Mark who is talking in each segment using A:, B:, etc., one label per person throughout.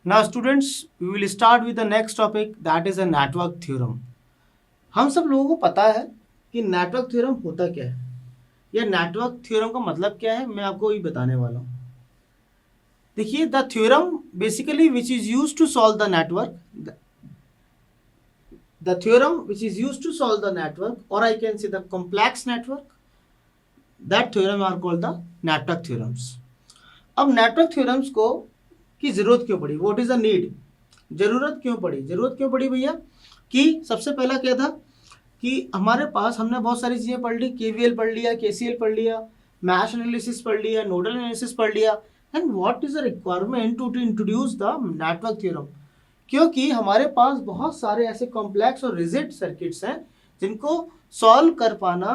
A: Now students, we will start with the next topic, that is a network theorem. हम सब लोगों को पता है कि नेटवर्क थ्योरम होता क्या है या नेटवर्क थ्योरम का मतलब क्या है, मैं आपको ये बताने वाला हूँ। देखिए, the theorem basically which is use to solve the network, the theorem which is used to solve the network, or I can say the complex network, that theorem are called the network theorems. अब network theorems को की जरूरत क्यों पड़ी, what is the need, जरूरत क्यों पड़ी भैया, कि सबसे पहला क्या था कि हमारे पास हमने बहुत सारी चीज़ें पढ़ ली, केवीएल पढ़ लिया, केसीएल पढ़ लिया, मैश एनालिसिस पढ़ लिया, नोडल एनालिसिस पढ़ लिया, and what is the requirement to introduce the network theorem, क्योंकि हमारे पास बहुत सारे ऐसे कॉम्प्लेक्स और रिजिड सर्किट्स हैं जिनको सॉल्व कर पाना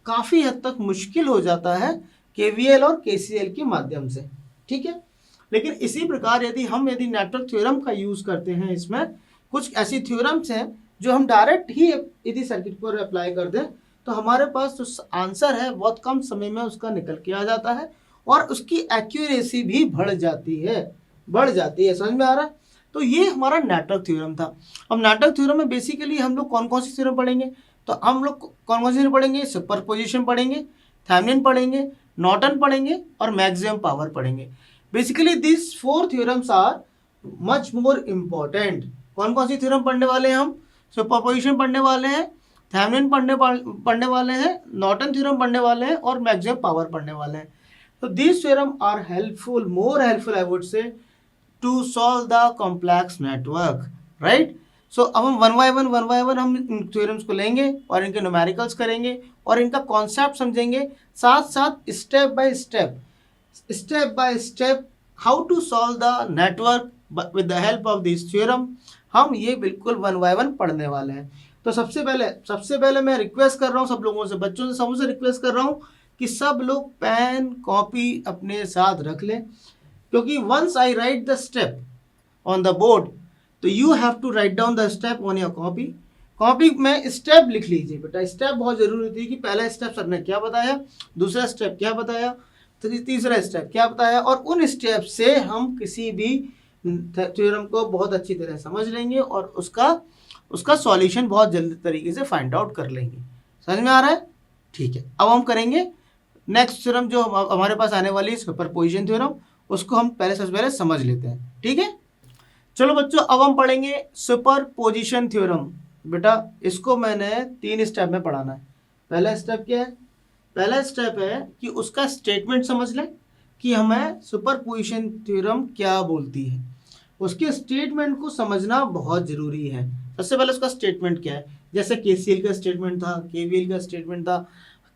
A: काफ़ी हद तक मुश्किल हो जाता है केवीएल और केसीएल के माध्यम से, ठीक है। लेकिन इसी प्रकार यदि नेटवर्क थ्योरम का यूज़ करते हैं, इसमें कुछ ऐसी थ्योरम्स हैं जो हम डायरेक्ट ही यदि सर्किट पर अप्लाई कर दें तो हमारे पास जो आंसर है बहुत कम समय में उसका निकल के आ जाता है और उसकी एक्यूरेसी भी बढ़ जाती है, समझ में आ रहा है। तो ये हमारा नेटवर्क थ्योरम था। अब नेटवर्क थ्योरम में बेसिकली हम लोग कौन कौन सी थ्योरम पढ़ेंगे, तो हम लोग कौन कौन सी पढ़ेंगे, सुपरपोजिशन पढ़ेंगे, थेवेनिन पढ़ेंगे, नॉर्टन पढ़ेंगे और मैक्सिमम पावर पढ़ेंगे। Basically this four theorems are much more important. कौन कौन सी थ्योरम पढ़ने वाले हैं हम, सुपरपोजिशन पढ़ने वाले हैं, थेवेनिन पढ़ने वाले हैं, नॉर्टन थ्योरम पढ़ने वाले हैं और मैक्सिमम पावर पढ़ने वाले हैं। तो this theorem are helpful, more helpful I would say to solve the complex network, right. So अब हम वन बाय वन हम इन थ्योरम्स को लेंगे और इनके न्यूमेरिकल्स करेंगे और इनका कॉन्सेप्ट समझेंगे, साथ साथ step by step how to solve the network with the help of this theorem, हम ये बिल्कुल वन बाय वन पढ़ने वाले हैं। तो सबसे पहले मैं रिक्वेस्ट कर रहा हूँ सब लोगों से, बच्चों से, सबसे रिक्वेस्ट कर रहा हूँ कि सब लोग पेन कॉपी अपने साथ रख लें, क्योंकि once I write the step on the board तो you have to write down the step on your copy में स्टेप लिख लीजिए बेटा। स्टेप बहुत जरूरी होती है कि पहला स्टेप सर ने क्या बताया, दूसरा स्टेप क्या बताया, तीसरा स्टेप क्या बताया, और उन स्टेप से हम किसी भी थ्योरम को बहुत अच्छी तरह समझ लेंगे और उसका सॉल्यूशन बहुत जल्दी तरीके से फाइंड आउट कर लेंगे। समझ में आ रहा है, ठीक है। अब हम करेंगे नेक्स्ट थ्योरम जो हमारे पास आने वाली है, सुपरपोजिशन थ्योरम, उसको हम सबसे पहले समझ लेते हैं, ठीक है। चलो बच्चों, अब हम पढ़ेंगे सुपरपोजिशन थ्योरम। बेटा इसको मैंने 3 स्टेप में पढ़ाना है। पहला स्टेप क्या है, पहला स्टेप है कि उसका स्टेटमेंट समझ लें कि हमें सुपरपोजिशन थ्योरम क्या बोलती है, उसके स्टेटमेंट को समझना बहुत जरूरी है। सबसे पहले उसका स्टेटमेंट क्या है, जैसे केसीएल का स्टेटमेंट था, केवीएल का स्टेटमेंट था,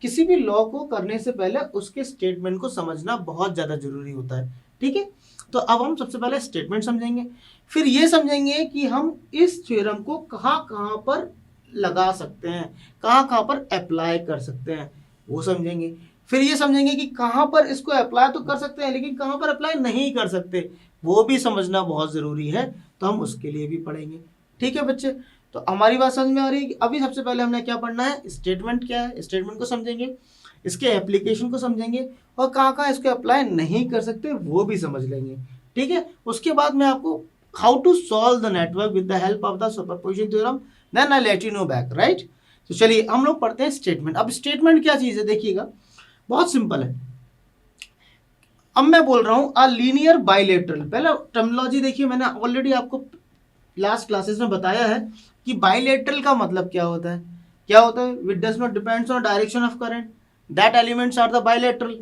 A: किसी भी लॉ को करने से पहले उसके स्टेटमेंट को समझना बहुत ज़्यादा जरूरी होता है, ठीक है। तो अब हम सबसे पहले स्टेटमेंट समझेंगे, फिर ये समझेंगे कि हम इस थ्योरम को कहाँ कहाँ पर लगा सकते हैं, कहाँ कहाँ पर अप्लाई कर सकते हैं, वो समझेंगे। फिर ये समझेंगे कि कहाँ पर इसको अप्लाई तो कर सकते हैं लेकिन कहाँ पर अप्लाई नहीं कर सकते, वो भी समझना बहुत ज़रूरी है, तो हम उसके लिए भी पढ़ेंगे, ठीक है बच्चे। तो हमारी बात समझ में आ रही है कि अभी सबसे पहले हमने क्या पढ़ना है, स्टेटमेंट क्या है, स्टेटमेंट को समझेंगे, इसके एप्लीकेशन को समझेंगे और कहाँ कहाँ इसको अप्लाई नहीं कर सकते वो भी समझ लेंगे, ठीक है। उसके बाद मैं आपको how to solve the network with the help of the superposition theorem, then I let you know back, right. तो चलिए हम लोग पढ़ते हैं स्टेटमेंट। अब स्टेटमेंट क्या चीज़ है देखिएगा, बहुत सिंपल है। अब मैं बोल रहा हूँ अ लीनियर बाइलेटरल, पहले टर्मिनोलॉजी देखिए, मैंने ऑलरेडी आपको लास्ट क्लासेस में बताया है कि बाइलेटरल का मतलब क्या होता है, which does not depends on direction of current, that elements are the bilateral.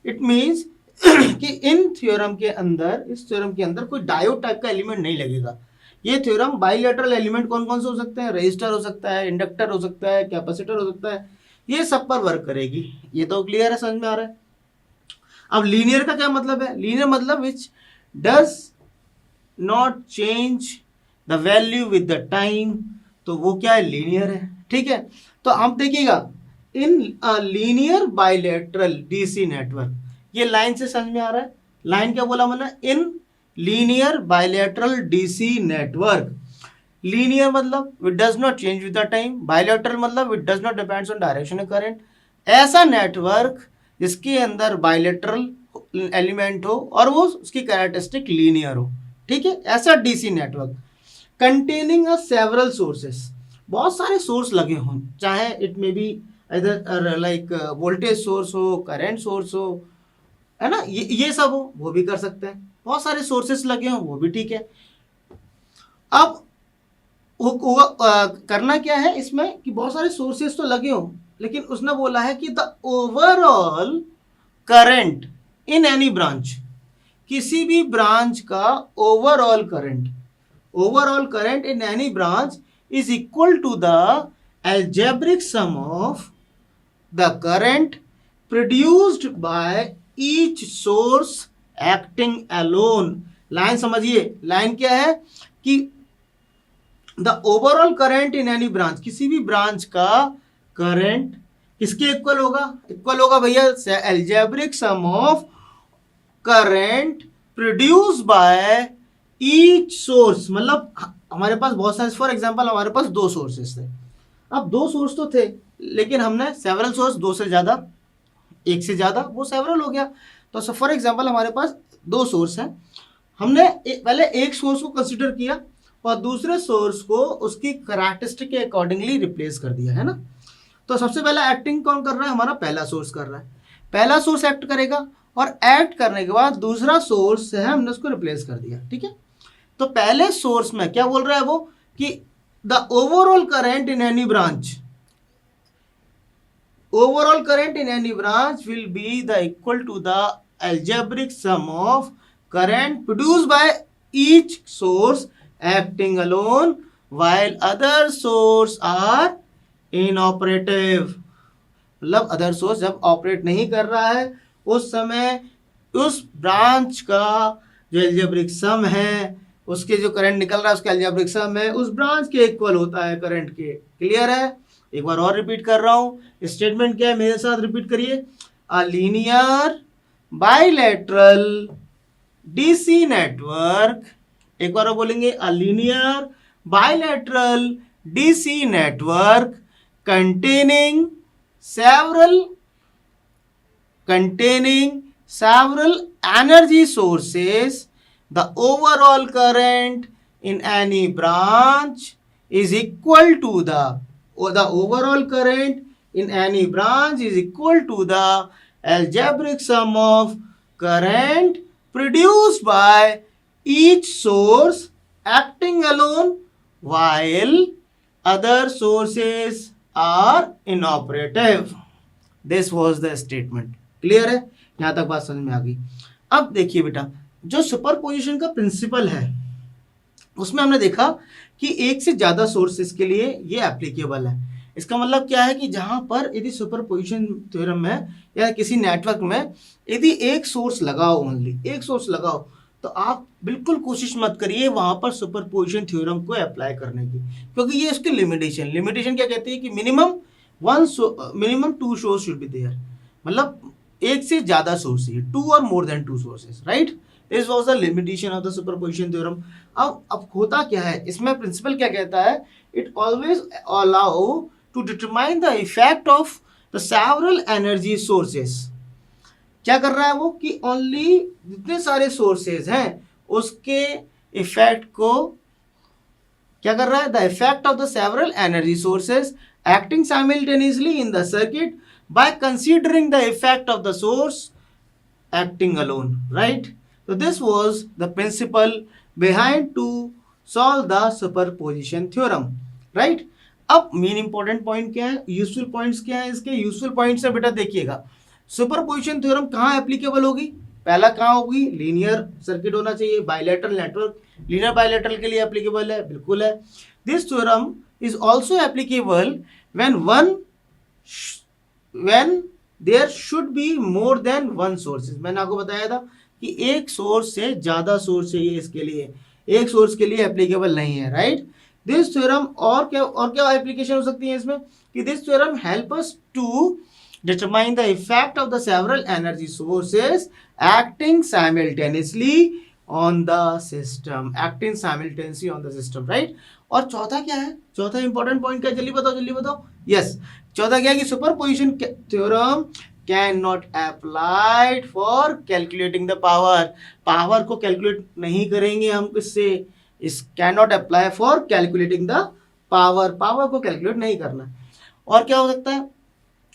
A: It means कि इन थ्योरम के अंदर, इस थ्योरम के अंदर कोई डायोड टाइप का एलिमेंट नहीं लगेगा। ये थ्योरम बाइलेटरल एलिमेंट कौन कौन से हो सकते हैं, रजिस्टर हो सकता है, इंडक्टर हो सकता है, कैपेसिटर हो सकता है, ये सब पर वर्क करेगी। ये तो क्लियर है, समझ में आ रहा है। अब लीनियर का क्या मतलब है, लीनियर मतलब which does not change the value with the time, तो वो क्या है, लीनियर है, ठीक है। तो आप देखिएगा इन लीनियर बाइलेटरल डीसी नेटवर्क, ये लाइन से समझ में आ रहा है, लाइन क्या बोला मैंने, in linear bilateral DC network. Linear मतलब which does not change with the time, bilateral मतलब which does not depends on direction of current. ऐसा नेटवर्क जिसके अंदर बाइलेटरल एलिमेंट हो और वो उसकी कैरेक्टरिस्टिक लीनियर हो, ठीक है, ऐसा DC network containing a several sources, बहुत सारे सोर्स लगे हों, चाहे इट मे बी इधर लाइक वोल्टेज सोर्स हो, करंट सोर्स हो, है ना, ये सब हो, वो भी कर सकते हैं, बहुत सारे सोर्सेस लगे हों वो भी ठीक है। अब करना क्या है इसमें कि बहुत सारे सोर्सेस तो लगे हों, लेकिन उसने बोला है कि the overall current in any branch, किसी भी ब्रांच का overall current in any branch is equal to the algebraic sum of the current produced by each source acting alone। Line समझिए, लाइन क्या है कि the overall current in any branch, किसी भी branch का करंट किसके equal होगा, equal होगा भैया algebraic sum of current produce by each source. मतलब हमारे पास बहुत सारे, फॉर एग्जांपल हमारे पास दो सोर्सेस थे, अब दो सोर्स तो थे लेकिन हमने सेवरल सोर्स, दो से ज़्यादा, एक से ज़्यादा, वो सेवरल हो गया। तो फॉर एग्जांपल हमारे पास दो सोर्स हैं, हमने पहले एक सोर्स को कंसिडर किया और दूसरे सोर्स को उसकी करैक्टरिस्टिक के अकॉर्डिंगली रिप्लेस कर दिया, है ना। तो सबसे पहला एक्टिंग कौन कर रहा है, हमारा पहला सोर्स कर रहा है, पहला सोर्स एक्ट करेगा और एक्ट करने के बाद दूसरा सोर्स है हमने उसको रिप्लेस कर दिया, ठीक है। तो पहले सोर्स में क्या बोल रहा है वो कि the overall current in any branch, overall current in any branch will be the equal to the algebraic sum of current produced by each source acting alone while other source are inoperative। मतलब other source जब operate नहीं कर रहा है उस समय उस branch का जो एल्जेब्रिक सम है, उसके जो करंट निकल रहा है उसका एल्जेब्रिक सम है उस ब्रांच के इक्वल होता है करंट के। क्लियर है, एक बार और रिपीट कर रहा हूं, स्टेटमेंट क्या है मेरे साथ रिपीट करिए। A linear bilateral DC network, एक बार और बोलेंगे, a linear bilateral DC network containing several energy sources, the overall current in any branch is equal to the overall current in any branch is equal to the algebraic sum of current produced by each source acting alone while other sources are inoperative। This was the statement. Clear है, यहां तक बात समझ में आ गई। अब देखिए बेटा, जो सुपरपोजिशन का प्रिंसिपल है उसमें हमने देखा कि एक से ज्यादा सोर्सेस के लिए ये एप्लीकेबल है। इसका मतलब क्या है कि जहां पर यदि सुपरपोजिशन थ्योरम में या किसी नेटवर्क में यदि एक सोर्स लगाओ, ओनली एक सोर्स लगाओ, तो आप बिल्कुल कोशिश मत करिए वहां पर सुपरपोजिशन थ्योरम को अप्लाई करने की, क्योंकि ये इसकी लिमिटेशन क्या कहती है कि minimum two source should be there, मतलब एक से ज्यादा सोर्स है, टू और more than two sources, right. This was the limitation of the superposition theorem. अब होता क्या है इसमें, प्रिंसिपल क्या कहता है, it always allow to determine the effect of the several energy sources. क्या कर रहा है वो कि ओनली जितने सारे सोर्सेज हैं उसके इफेक्ट को क्या कर रहा है, the effect of the several energy sources acting simultaneously in the circuit by considering the effect of the source acting alone, right. तो this was the principle behind to solve the superposition theorem, right. अब main important point क्या है, useful points क्या है, इसके useful points है बेटा देखिएगा। सुपरपोजिशन थ्योरम कहाँ एप्लीकेबल होगी, पहला कहाँ होगी, लीनियर सर्किट होना चाहिए, बाइलेटरल नेटवर्क, लीनियर बाइलेटरल के लिए एप्लीकेबल है, बिल्कुल है। This theorem is also applicable when there should be more than one sources. मैंने आपको बताया था कि एक सोर्स से ज्यादा सोर्स चाहिए, इसके लिए एक सोर्स के लिए एप्लीकेबल नहीं है, राइट। दिस थ्योरम और क्या एप्लीकेशन हो सकती है इसमें कि this theorem help us to determine the effect of the several energy sources acting simultaneously on the system, right। और चौथा क्या है, चौथा इंपॉर्टेंट पॉइंट क्या है, जल्दी बताओ। यस, चौथा क्या है कि superposition theorem can not applied for calculating the power. Power को कैलकुलेट नहीं करेंगे हम किससे, इस can not apply for calculating the power, power को कैलकुलेट नहीं करना। और क्या हो सकता है,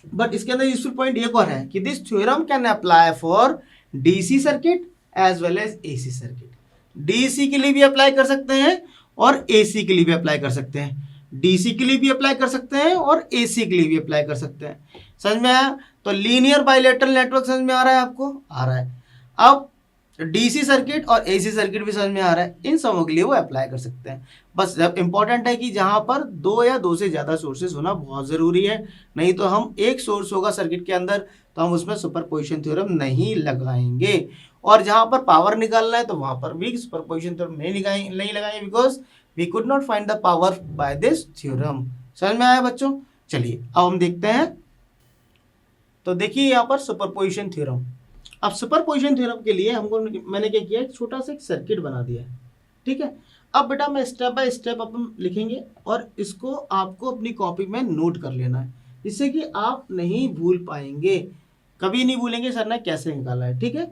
A: बट इसके अंदर यूजफुल पॉइंट एक और है कि this theorem can apply for DC circuit as well as AC circuit. DC के लिए भी अप्लाई कर सकते हैं और एसी के लिए भी अप्लाई कर सकते हैं, डीसी के लिए भी अप्लाई कर सकते हैं और एसी के लिए भी अप्लाई कर सकते हैं। समझ में आया? तो लीनियर बाइलेटरल नेटवर्क समझ में आ रहा है आपको, आ रहा है। अब डीसी सर्किट और एसी सर्किट भी समझ में आ रहा है, इन सबों के लिए वो अप्लाई कर सकते हैं। बस जब इंपॉर्टेंट है कि जहां पर दो या दो से ज़्यादा सोर्सेज होना बहुत ज़रूरी है, नहीं तो हम एक सोर्स होगा सर्किट के अंदर तो हम उसमें सुपरपोजिशन थ्योरम नहीं लगाएंगे। और जहां पर पावर निकालना है तो वहां पर भी सुपरपोजिशन थ्योरम नहीं लगाएंगे because we could not find the power by this theorem. समझ में आया बच्चों? चलिए अब हम देखते हैं। तो देखिए यहाँ पर सुपरपोजिशन थ्योरम। अब सुपरपोजिशन थ्योरम के लिए हमको मैंने क्या किया, एक छोटा सा एक सर्किट बना दिया है, ठीक है। अब बेटा मैं स्टेप बाय स्टेप अपन लिखेंगे और इसको आपको अपनी कॉपी में नोट कर लेना है, जिससे कि आप नहीं भूल पाएंगे, कभी नहीं भूलेंगे सर ने कैसे निकाला है, ठीक है।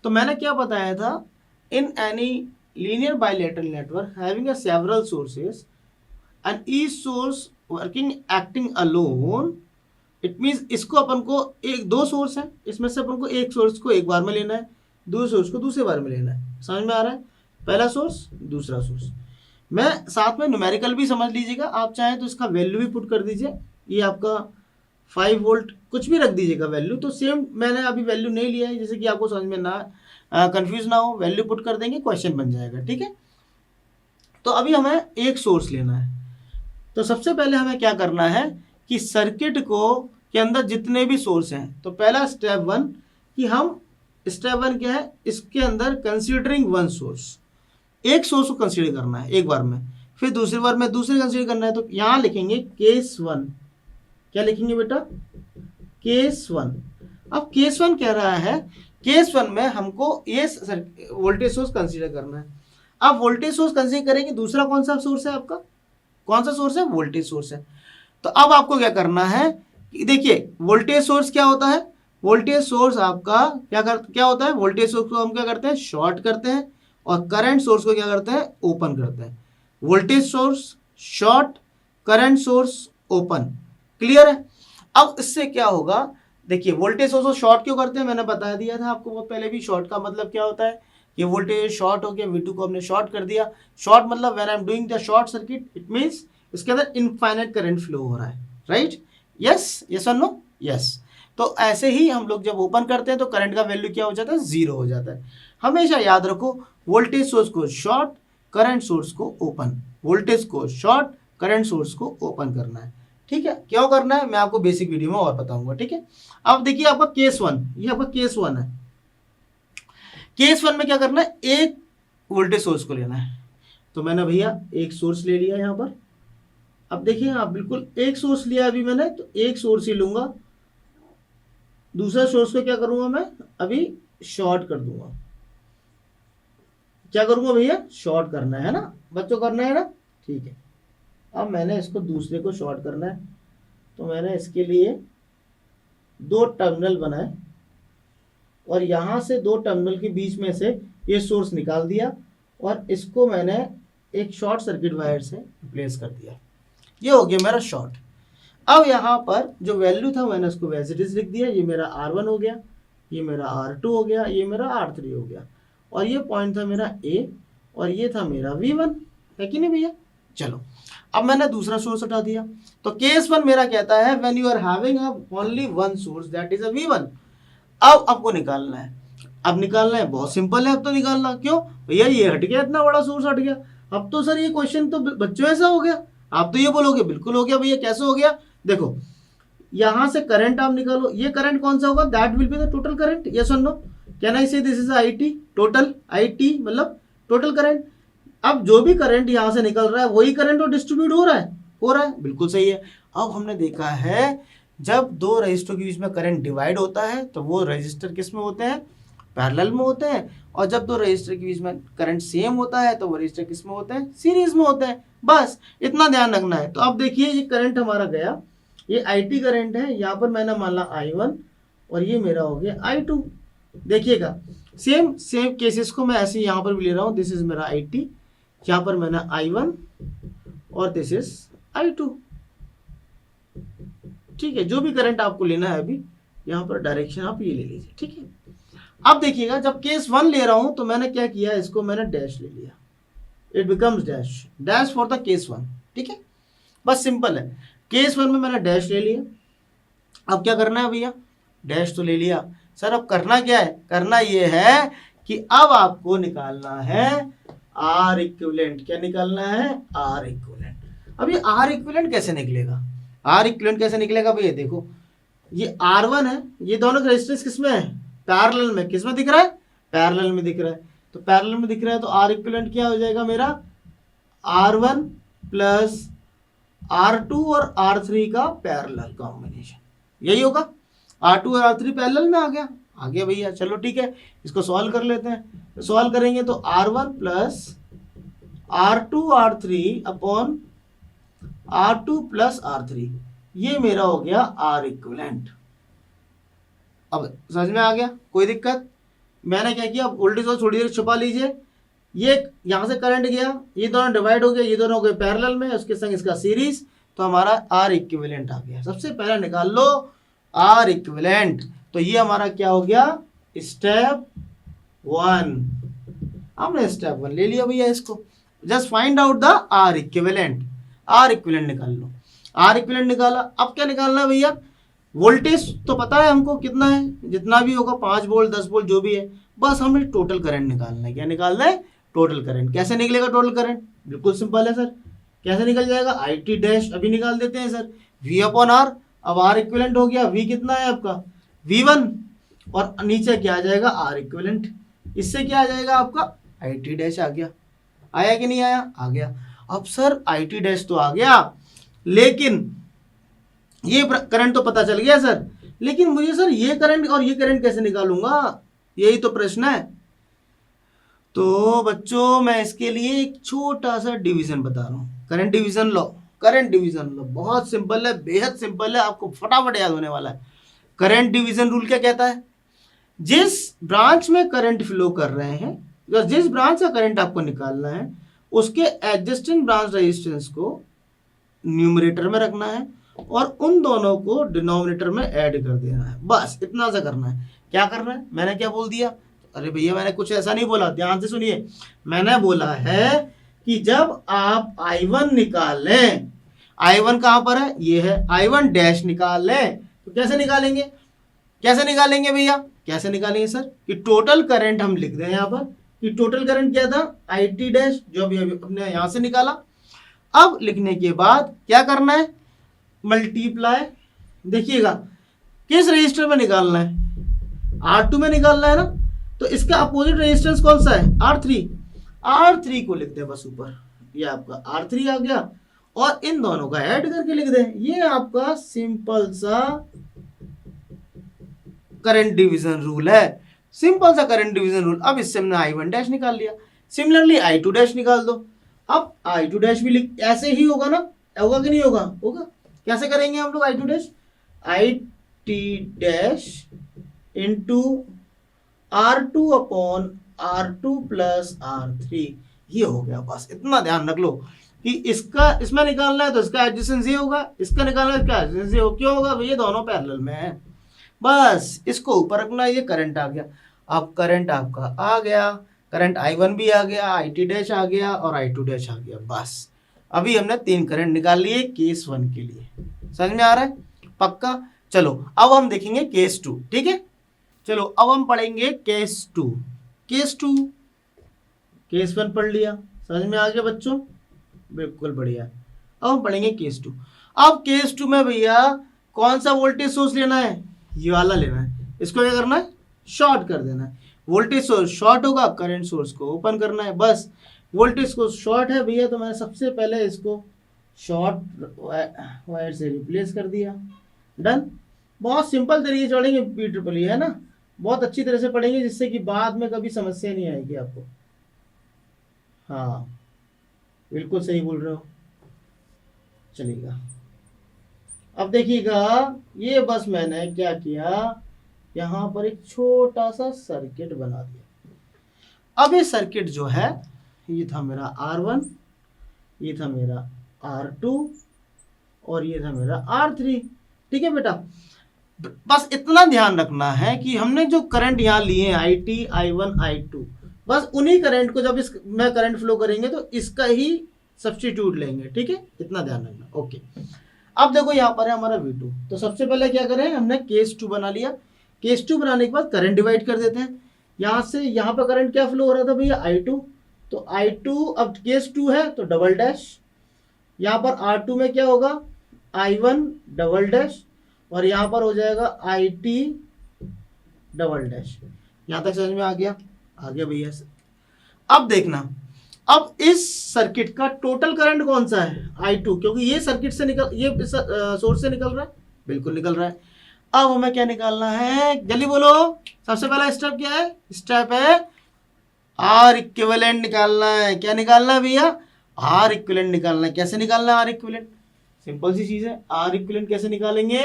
A: तो मैंने क्या बताया था, in any linear bilateral network having a several sources and each source working acting alone, it means इसको अपन को एक दो सोर्स है, इसमें से अपन को एक सोर्स को एक बार में लेना है, दूसरे सोर्स को दूसरे बार में लेना है। समझ में आ रहा है? पहला सोर्स दूसरा सोर्स। मैं साथ में न्यूमेरिकल भी समझ लीजिएगा, आप चाहें तो इसका वैल्यू भी पुट कर दीजिए, ये आपका 5 वोल्ट कुछ भी रख दीजिएगा वैल्यू, तो सेम मैंने अभी वैल्यू नहीं लिया है, जैसे कि आपको समझ में ना कंफ्यूज ना हो, वैल्यू पुट कर देंगे क्वेश्चन बन जाएगा, ठीक है। तो अभी हमें एक सोर्स लेना है, तो सबसे पहले हमें क्या करना है कि सर्किट को के अंदर जितने भी सोर्स हैं, तो पहला स्टेप वन कि हम स्टेप वन क्या है, इसके अंदर कंसीडरिंग वन सोर्स, एक सोर्स को कंसीडर करना है एक बार में, फिर दूसरी बार में दूसरे कंसीडर करना है। तो यहां लिखेंगे केस वन, क्या लिखेंगे बेटा, केस वन। अब केस वन कह रहा है, केस वन में हमको ये वोल्टेज सोर्स कंसीडर करना है। अब वोल्टेज सोर्स कंसीडर करेंगे, दूसरा कौन सा सोर्स है आपका, कौन सा सोर्स है, वोल्टेज सोर्स है। तो अब आपको क्या करना है कि देखिए वोल्टेज सोर्स क्या होता है, वोल्टेज सोर्स आपका क्या होता है, वोल्टेज सोर्स को हम क्या करते हैं, शॉर्ट करते हैं, और करंट सोर्स को क्या करते हैं, ओपन करते हैं। Voltage source short, current source open, clear है। अब इससे क्या होगा, देखिए वोल्टेज सोर्स को शॉर्ट क्यों करते हैं, मैंने बता दिया था आपको बहुत पहले भी, शॉर्ट का मतलब क्या होता है, ये वोल्टेज शॉर्ट हो गया, V2 को हमने शॉर्ट कर दिया। शॉर्ट मतलब when I am doing the short circuit, it means इसके अंदर इनफाइनाइट करंट फ्लो हो रहा है, राइट, यस यस और नो, यस। तो ऐसे ही हम लोग जब ओपन करते हैं तो करंट का वैल्यू क्या हो जाता है, जीरो हो जाता है। हमेशा याद रखो, वोल्टेज सोर्स को शॉर्ट, करंट सोर्स को ओपन, वोल्टेज को शॉर्ट, करंट सोर्स को ओपन करना है, ठीक है। क्यों करना है मैं आपको बेसिक वीडियो में और बताऊंगा, ठीक है। अब देखिए आपका केस वन, ये आपका केस वन है। केस वन में क्या करना है, एक वोल्टेज सोर्स को लेना है। तो मैंने भैया एक सोर्स ले लिया यहाँ पर। अब देखिए आप बिल्कुल एक सोर्स लिया अभी मैंने, तो एक सोर्स ही लूंगा, दूसरा सोर्स को क्या करूंगा मैं, अभी शॉर्ट कर दूंगा। क्या करूंगा भैया, शॉर्ट करना है ना बच्चों, करना है ना, ठीक है। अब मैंने इसको दूसरे को शॉर्ट करना है, तो मैंने इसके लिए दो टर्मिनल बनाए और यहां से दो टर्मिनल के बीच में से ये सोर्स निकाल दिया और इसको मैंने एक शॉर्ट सर्किट वायर से रिप्लेस कर दिया। ये हो गया मेरा शॉर्ट। अब यहाँ पर जो वैल्यू था मैंने उसको वैसे इट इज लिख दिया, ये मेरा R1 हो गया, ये मेरा R2 हो गया, ये मेरा R3 हो गया, और ये पॉइंट था मेरा A और ये था मेरा V1, है कि नहीं भैया। चलो अब मैंने दूसरा सोर्स हटा दिया। तो केस वन मेरा कहता है when you are having only one source that is a V1। अब आपको निकालना है, अब निकालना है बहुत सिंपल है, अब तो निकालना क्यों भैया, ये हट गया, इतना बड़ा सोर्स हट गया। अब तो सर ये क्वेश्चन तो बच्चों ऐसा हो गया, आप तो ये बोलोगे बिल्कुल हो गया भैया, कैसे हो गया, देखो यहां से करंट आप निकालो, ये करंट कौन सा होगा, that will be the total current, yes और नो, कैन आई से this is IT, total IT मतलब टोटल करंट। अब जो भी करंट यहां से निकल रहा है वही करंट और डिस्ट्रीब्यूट हो रहा है, बिल्कुल सही है। अब हमने देखा है जब दो रजिस्टरों के बीच में करंट डिवाइड होता है तो वो रजिस्टर किस में होते हैं, पैरेलल में होते हैं, और जब दो रजिस्टर के बीच में करंट सेम होता है तो वो रजिस्टर किस में होते हैं, सीरीज में होते हैं, बस इतना ध्यान रखना है। तो अब देखिए ये करंट हमारा गया, ये IT करंट है, यहाँ पर मैंने मान ला I1 और ये मेरा हो गया I2। देखिएगा सेम सेम केसेस को मैं ऐसे यहाँ पर भी ले रहा हूँ। दिस इज मेरा IT, यहाँ पर मैंने I1 और दिस इज I2। ठीक है, जो भी करंट आपको लेना है अभी यहाँ पर डायरेक्शन आप ये ले लीजिए। ठीक है, अब देखिएगा जब केस 1 ले रहा हूं तो मैंने क्या किया, इसको मैंने डैश ले लिया, it becomes dash, dash for the case 1। ठीक है, बस सिंपल है। केस 1 में मैंने डैश ले लिया। अब क्या करना है भैया, डैश तो ले लिया सर, अब करना क्या है, करना ये है कि अब आपको निकालना है आर इक्विवेलेंट। क्या निकालना है, आर इक्विवेलेंट। अब ये आर इक्विवेलेंट कैसे निकलेगा, आर इक्विवेलेंट कैसे निकलेगा भैया, देखो ये R1 है, ये दोनों का रेजिस्टेंस किसमें है, पैरेलल में। किसमें दिख रहा है, पैरेलल में दिख रहा है। तो पैरेलल में दिख रहा है तो आर इक्विवेलेंट क्या हो जाएगा मेरा, R1 प्लस R2 और R3 का पैरेलल कॉम्बिनेशन, यही होगा। R2 और R3 पैरेलल में आ गया भैया। चलो ठीक है, इसको सॉल्व कर लेते हैं। तो सॉल्व करेंगे तो R1 plus R2 R3 upon R2 plus R3, ये मेरा हो गया आर इक्विवेलेंट। अब समझ में आ गया, कोई दिक्कत। मैंने क्या किया, वोल्टेज सोर्स थोड़ी देर छुपा लीजिए, ये यहां से करंट गया, ये दोनों डिवाइड हो गए, ये दोनों हो गए पैरेलल में, उसके संग इसका सीरीज, तो हमारा आर इक्विवेलेंट आ गया। सबसे पहले निकाल लो आर इक्विवेलेंट। तो ये हमारा क्या हो गया, स्टेप 1। हमने स्टेप 1 ले लिया भैया। इसको just find out the R equivalent. R equivalent निकाल लो। आर इक्विवेलेंट निकाला, अब क्या निकालना है भैया, वोल्टेज तो पता है हमको कितना है, जितना भी होगा 5 वोल्ट 10 वोल्ट जो भी है, बस हमें टोटल करंट निकालना है। क्या निकालना है, टोटल करंट। कैसे निकलेगा टोटल करंट, बिल्कुल सिंपल है सर। कैसे निकल जाएगा, IT डैश अभी निकाल देते हैं सर, V अपॉन R। अब आर इक्विवेलेंट हो गया, V कितना है आपका V1, और नीचे क्या आ जाएगा आर इक्विवेलेंट। इससे क्या आ जाएगा आपका IT डैश आ गया। आया कि नहीं आया, आ गया। अब सर IT डैश तो आ गया, लेकिन ये करंट तो पता चल गया सर, लेकिन मुझे सर ये करंट और ये करंट कैसे निकालूंगा, यही तो प्रश्न है। तो बच्चों मैं इसके लिए एक छोटा सा डिवीजन बता रहा हूँ, करंट डिवीजन लो। करंट डिवीजन लो बहुत सिंपल है, बेहद सिंपल है, आपको फटाफट याद होने वाला है। करंट डिवीजन रूल क्या कहता है, जिस ब्रांच में करंट फ्लो कर रहे हैं या जिस ब्रांच का करंट आपको निकालना है, उसके एडजस्टिंग ब्रांच रेजिस्टेंस को न्यूमरेटर में रखना है और उन दोनों को डिनोमिनेटर में ऐड कर देना है। बस इतना सा करना है। क्या करना है, मैंने क्या बोल दिया, अरे भैया मैंने कुछ ऐसा नहीं बोला, ध्यान से सुनिए। मैंने बोला है कि जब आप I1 निकालें, I1 कहां पर है, ये है, I1 डैश निकाल लें, तो कैसे निकालेंगे, कैसे निकालेंगे भैया, कैसे निकालेंगे सर, कि टोटल करंट हम लिख दें यहाँ पर, कि टोटल करंट क्या था IT डैश, जो अभी अपने यहां से निकाला। अब लिखने के बाद क्या करना है, मल्टीप्लाई। देखिएगा किस रजिस्टर में निकालना है, R2 में निकालना है ना, तो इसका अपोजिट रेजिस्टेंस कौन सा है, R3। R3 को लिख दे बस ऊपर, ये आपका R3 आ गया, और इन दोनों का ऐड करके लिख दे। ये आपका सिंपल सा करंट डिवीजन रूल है, सिंपल सा करंट डिवीजन रूल। अब इससे हमने I1 डैश निकाल लिया, सिमिलरली I2 डैश निकाल दो। अब I2 डैश भी लिख, ऐसे ही होगा ना, होगा कि नहीं होगा, होगा। कैसे करेंगे हम लोग I2 dash, IT dash into R2 upon R2 plus R3, ये हो गया। बस इतना ध्यान रख लो कि इसका इसमें निकालना है तो इसका एडजेसेंस ये होगा, इसका निकालना है इसका एडजेसेंस ये होगा। क्यों होगा, ये दोनों पैरेलल में है। बस इसको ऊपर रखना, ये करंट आ गया। अब करंट आपका आ गया, करंट I1 भी आ गया, IT डैश आ गया और I2 डैश आ गया। बस अभी हमने 3 करंट निकाल लिए केस 1 के लिए। समझ में आ रहा है, पक्का। चलो अब हम देखेंगे केस 2, ठीक है। चलो अब हम पढ़ेंगे केस 2। केस 2, केस 1 पढ़ लिया, समझ में आ गया बच्चों, बिल्कुल बढ़िया। अब हम पढ़ेंगे केस 2। अब केस 2 में भैया कौन सा वोल्टेज सोर्स लेना है, ये वाला लेना है। इसको क्या करना है, शॉर्ट कर देना है। वोल्टेज सोर्स शॉर्ट होगा, करंट सोर्स को ओपन करना है। बस वोल्टेज को शॉर्ट है भैया, तो मैंने सबसे पहले इसको शॉर्ट वायर से रिप्लेस कर दिया। डन। बहुत सिंपल तरीके से पढ़ेंगे PEEE, है ना, बहुत अच्छी तरह से पढ़ेंगे, जिससे कि बाद में कभी समस्या नहीं आएगी आपको। हाँ बिल्कुल सही बोल रहे हो, चलेगा। अब देखिएगा, ये बस मैंने क्या किया, यहाँ पर एक छोटा सा सर्किट बना दिया। अब ये सर्किट जो है, ये था मेरा R1, ये था मेरा R2 और ये था मेरा R3। ठीक है बेटा, बस इतना ध्यान रखना है कि हमने जो करंट यहाँ लिए हैं IT, I1, I2, बस उन्हीं करंट को जब इस में करंट फ्लो करेंगे तो इसका ही सब्स्टिट्यूट लेंगे। ठीक है, इतना ध्यान रखना। ओके, अब देखो यहाँ पर है हमारा V2। तो सबसे पहले क्या करें, हमने केस 2 बना लिया। केस 2 बनाने के बाद करंट डिवाइड कर देते हैं। यहाँ से यहाँ पर करंट क्या फ्लो हो रहा था भैया, I2। तो I2 अब केस 2 है तो डबल डैश, यहाँ पर R2 में क्या होगा, I1 डबल डैश, और यहाँ पर हो जाएगा IT डबल डैश। यहाँ तक समझ में आ गया? आ गया भैया। अब देखना, अब इस सर्किट का टोटल करंट कौन सा है, I2, क्योंकि ये सर्किट से निकल, ये सोर्स से निकल रहा है, बिल्कुल निकल रहा है। अब हमें क्या निकालना है, जल्दी बोलो। सबसे पहला स्टेप क्या है, स्टेप है R इक्विवेलेंट निकालना है। क्या निकालना है भैया, R इक्विवेलेंट निकालना है। कैसे निकालना है R इक्विवेलेंट, सिंपल सी चीज है। R इक्विवेलेंट कैसे निकालेंगे,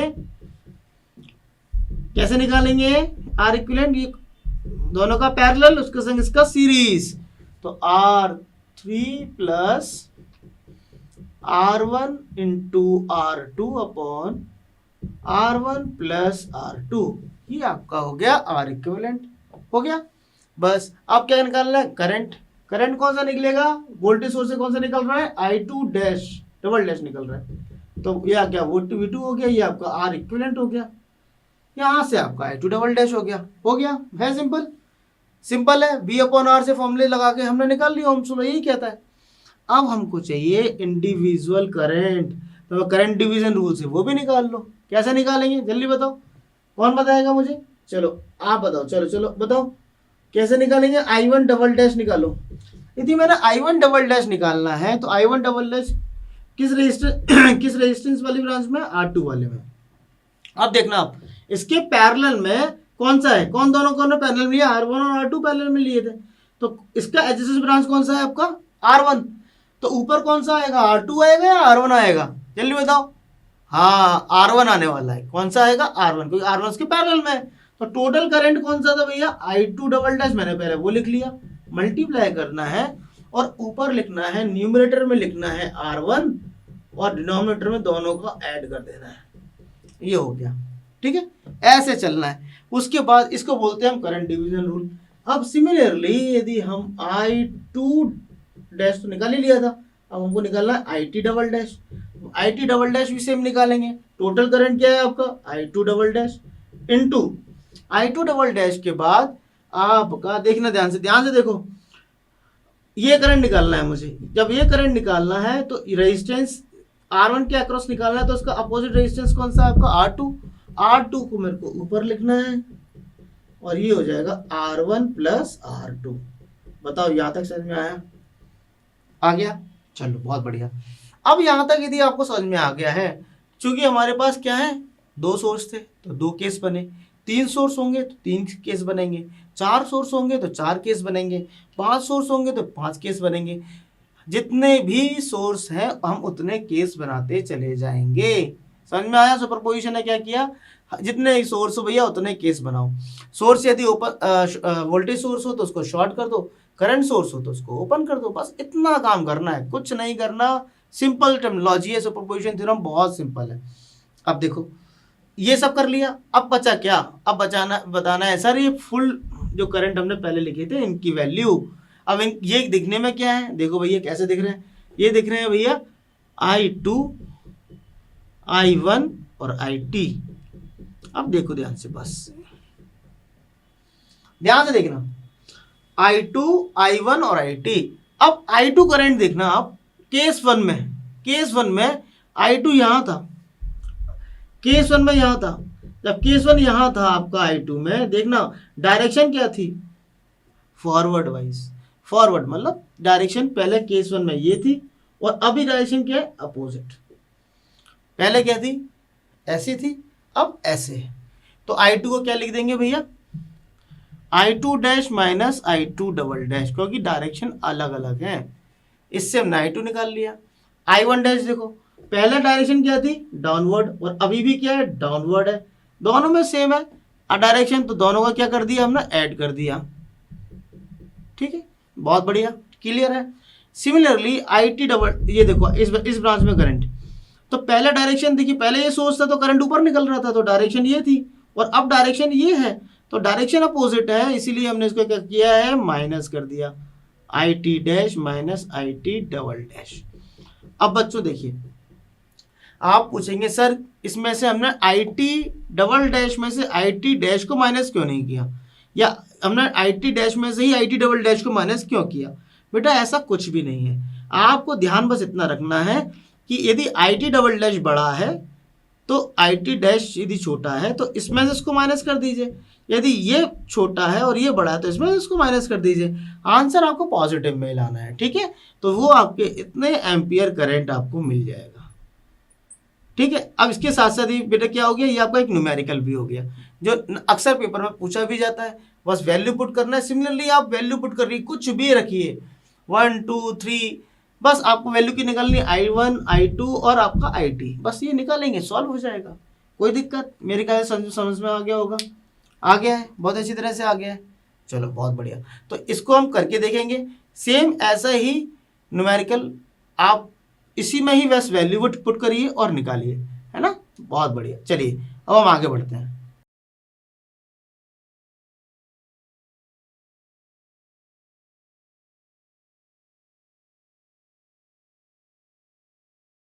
A: कैसे निकालेंगे R इक्विवेलेंट, ये दोनों का पैरेलल, उसके संग इसका सीरीज। तो R3 plus R1 into R2 upon R1 plus R2, ये आपका हो गया R इक्विवेलेंट। हो गया, बस। अब क्या निकालना है, करंट। करंट कौन सा निकलेगा, वोल्टेज सोर्स से कौन सा निकल रहा है, I2 डैश डबल डैश निकल रहा है। तो ये क्या V2 हो गया, ये आपका R इक्विवेलेंट हो गया। यहां से आपका I2 डबल डैश हो गया। हो गया, है सिंपल, सिंपल है। V अपॉन R से फॉर्मूले लगा के हमने निकाल लिया, ओम्स लॉ यही कहता है। अब हमको चाहिए इंडिविजुअल करंट, तो करंट डिवीजन रूल से वो भी निकाल लो। कैसे निकालेंगे, जल्दी बताओ, कौन बताएगा मुझे, चलो आप बताओ, चलो चलो बताओ कैसे निकालेंगे। I1 डबल डैश निकालो। यदि मैंने I1 डबल डैश निकालना है तो I1 डबल डैश किस रेजिस्टेंस किस रेजिस्टेंस वाली ब्रांच में, R2 वाले में। अब देखना आप, इसके पैरेलल में कौन सा है, कौन दोनों कौन पैरेलल में लिया, R1 और R2 पैरेलल में लिए थे। तो इसका एडजेसेंट ब्रांच कौन सा है आपका, R1। तो ऊपर कौन सा आएगा, R2 आएगा या R1 आएगा, जल्दी बताओ। हाँ, R1 आने वाला है। कौन सा आएगा, R1, क्योंकि R1 इसके पैरेलल में है। तो टोटल करंट कौन सा था भैया, I2 डबल डैश, मैंने पहले वो लिख लिया। मल्टीप्लाई करना है और ऊपर लिखना है, न्यूमरेटर में लिखना है R1 और डिनोमिनेटर में दोनों को ऐड कर देना है। ये हो गया, ठीक है, ऐसे चलना है। उसके बाद इसको बोलते हैं हम करंट डिवीजन रूल। अब सिमिलरली यदि हम I2 डैश तो निकाल ही लिया था, अब हमको निकालना है IT double dash. IT double dash भी सेम निकालेंगे। टोटल करंट क्या है आपका, I2 double dash into I2 double dash के बाद आपका, देखना ध्यान से देखो, ये करंट निकालना है मुझे। जब ये करंट निकालना है तो रेजिस्टेंस R1 के अक्रॉस निकालना है, तो उसका अपोजिट रेजिस्टेंस कौन सा है आपका, R2। R2 को मेरे को ऊपर लिखना है और ये हो जाएगा R1 प्लस R2। बताओ यहां तक समझ में आया, आ गया, चलो बहुत बढ़िया। अब यहां तक यदि आपको समझ में आ गया है, चूंकि हमारे पास क्या है, दो सोर्स थे तो दो केस बने, तीन सोर्स होंगे तो तीन केस बनेंगे, चार सोर्स होंगे तो चार केस बनेंगे, पांच सोर्स होंगे तो पांच केस बनेंगे। जितने भी सोर्स हैं हम उतने केस बनाते चले जाएंगे। समझ में आया, सुपरपोजिशन ने क्या किया, जितने सोर्स हो भैया उतने केस बनाओ। सोर्स यदि ओपन वोल्टेज सोर्स हो तो उसको शॉर्ट कर दो, करंट सोर्स हो तो उसको ओपन कर दो। बस इतना काम करना है, कुछ नहीं करना। सिंपल टर्मिनोलॉजी है, सुपरपोजिशन थ्योरम बहुत सिंपल है। अब देखो ये सब कर लिया, अब बचा क्या, अब बताना है सर ये फुल जो करंट हमने पहले लिखे थे इनकी वैल्यू। अब ये दिखने में क्या है, देखो भैया कैसे दिख रहे हैं, ये दिख रहे हैं भैया I2, I1 और IT। अब देखो ध्यान से, बस ध्यान से देखना, I2, I1 और IT। अब I2 करंट देखना आप, केस वन में I2 यहां था, केस वन में यहां था। जब केस वन यहां था आपका I2 में, देखना डायरेक्शन क्या थी, फॉरवर्ड वाइज। फॉरवर्ड मतलब डायरेक्शन पहले केस वन में ये थी और अभी डायरेक्शन क्या है, अपोजिट। पहले क्या थी, ऐसी थी, अब ऐसे। तो I2 को क्या लिख देंगे भैया, I2 dash minus I2 double dash, क्योंकि डायरेक्शन अलग अलग है। इससे हमने I2 निकाल लिया। I1 डैश देखो, पहले डायरेक्शन क्या थी, डाउनवर्ड, और अभी भी क्या है, डाउनवर्ड है। दोनों में सेम है, डायरेक्शन, तो दोनों का क्या कर दिया हमने, ऐड कर दिया। ठीक है, बहुत बढ़िया, क्लियर है। सिमिलरली IT डबल, ये देखो इस ब्रांच में करंट, तो पहला डायरेक्शन देखिए, पहले ये सोर्स था तो करंट ऊपर निकल रहा था, तो डायरेक्शन ये थी, और अब डायरेक्शन ये है, तो डायरेक्शन अपोजिट है, इसीलिए हमने इसको क्या किया है, माइनस कर दिया, IT dash minus IT double dash. अब बच्चों देखिए, आप पूछेंगे सर इसमें से हमने IT डबल डैश में से IT डैश को माइनस क्यों नहीं किया, या हमने IT डैश में से ही IT डबल डैश को माइनस क्यों किया। बेटा ऐसा कुछ भी नहीं है, आपको ध्यान बस इतना रखना है कि यदि IT डबल डैश बड़ा है तो IT डैश यदि छोटा है तो इसमें से इसको माइनस कर दीजिए, यदि ये छोटा है और ये बड़ा है तो इसमें से इसको माइनस कर दीजिए, आंसर आपको पॉजिटिव में लाना है। ठीक है, तो वो आपके इतने एम्पियर करंट आपको मिल जाएगा। ठीक है, अब इसके साथ साथ ही बेटा क्या हो गया, ये आपका एक न्यूमेरिकल भी हो गया, जो अक्सर पेपर में पूछा भी जाता है, बस वैल्यू पुट करना है। सिमिलरली आप वैल्यू पुट कर रही कुछ भी रखिए, 1 2 3, बस आपको वैल्यू की निकालनी, I1 I2 और आपका IT, बस ये निकालेंगे, सॉल्व हो जाएगा। कोई दिक्कत, मेरे ख्याल से समझ में आ गया होगा, आ गया है, बहुत अच्छी तरह से आ गया है। चलो बहुत बढ़िया, तो इसको हम करके देखेंगे, सेम ऐसा ही न्यूमेरिकल आप इसी में ही बस वैल्यू पुट करिए और निकालिए, है ना। बहुत बढ़िया, चलिए अब हम आगे बढ़ते हैं।